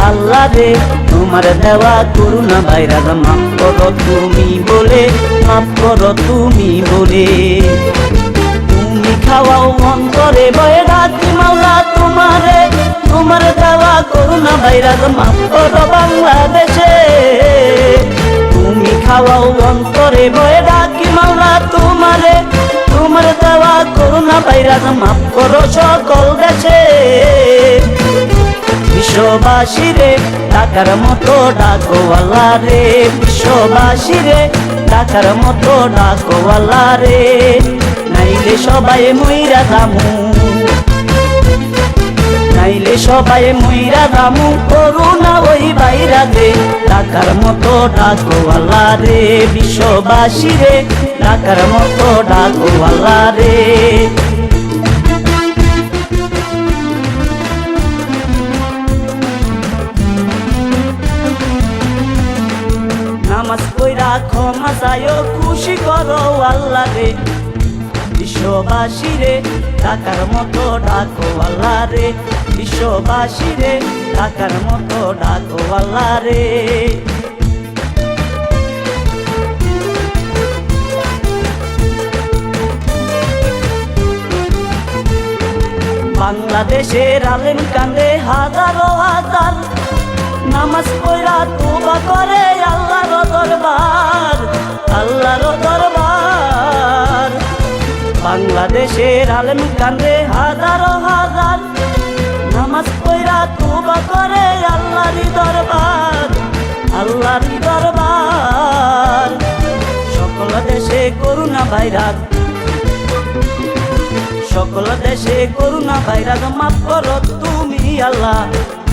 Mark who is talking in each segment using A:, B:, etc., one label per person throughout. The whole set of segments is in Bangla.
A: আল্লাহ রে তোমার দেওয়া করুণা ভাইরাস মাফ করো তুমি বলে, মাফ করো তুমি বলে। তুমি খাওয়াও অন্তরে ভয়ে ডাকি মাওলা তোমারে, তোমার দেওয়া করুণা ভাইরাস মাফ করো বাংলাদেশে। তুমি খাওয়াও অন্তরে ভয়ে ডাকি মাওলা তোমারে, তোমার দেওয়া করুণা ভাইরাস মাফ করো সকল দেশে। বিশ্ববাসী রে ডাকার মতো ডাকো আল্লাহ রে, বিশ্ববাসী রে ডাকার মতো ডাকো আল্লাহ রে। নাইলে সবাই মইরা যামু, নাইলে সবাই মইরা যামু, করুণা ওই বাইরা দে ডাকার মতো ডাকো আল্লাহ রে। বিশ্ববাসী রে ডাকার মতো ডাকো আল্লাহ রে। নামাজ পড়া ক্ষমা চাইও খুশি করো আল্লাহ রে। বিশ্ববাসী রে ডাকার মতো ডাকো আল্লাহ রে, বিশ্ববাসী রে ডাকার মতো ডাকো আল্লাহ রে। বাংলাদেশের আলেম কান্দে হাজারো হাজার, নামাজ পড়া তোবা করে আল্লাহর দরবার, আল্লাহর দরবার। বাংলাদেশের আলেম কান্দে হাজারো হাজার, নামাজ পড়া তোবা করে আল্লাহর দরবার, আল্লাহর দরবার। সকল দেশে করুণা ভাইরাস, সকল দেশে করুণা ভাইরাস মাফ করো তুমি আল্লাহ,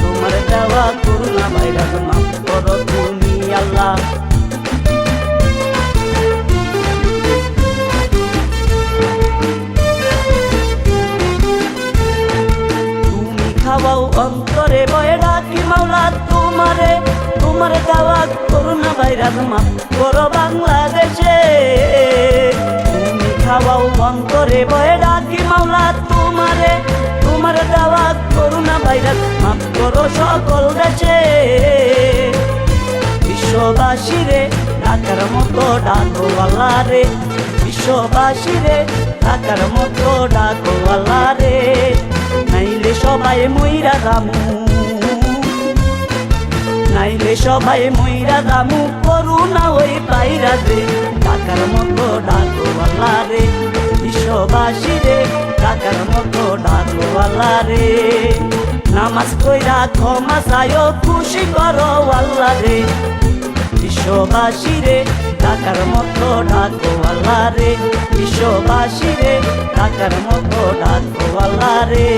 A: তোমার দেওয়া করুণা ভাইরাস মাফ করো তুমি আল্লাহ। তুমি খাওয়াও অন্তরে ভয়ে ডাকি মাওলা তোমারে, তোমার দেওয়া করুণা ভাইরাস মাফ করো বাংলাদেশে। তুমি খাওয়াও অন্তরে ভয়ে ডাকি মাওলা তোমারে, তোমার দেওয়া করুণা ভাইরাস মাফ করো সকল দেশে। বিশ্ববাসী রে ডাকার মতো ডাকো আল্লাহ রে, বিশ্ববাসী রে ডাকার মতো ডাকো আল্লাহ রে। নাইলে সবাই মইরা যামু, নাইলে সবাই মইরা যামু, করুণা ওই পাইরা দে ডাকার মতো ডাকো আল্লাহ রে। বিশ্ববাসী রে ডাকার মতো ডাকো আল্লাহ রে। নামাজ পড়া ক্ষমা চাইও খুশি করো আল্লাহ রে। বিশ্ববাসী রে ডাকার মতো ডাকো আল্লাহ রে, বিশ্ববাসী রে ডাকার মতো ডাকো আল্লাহ রে।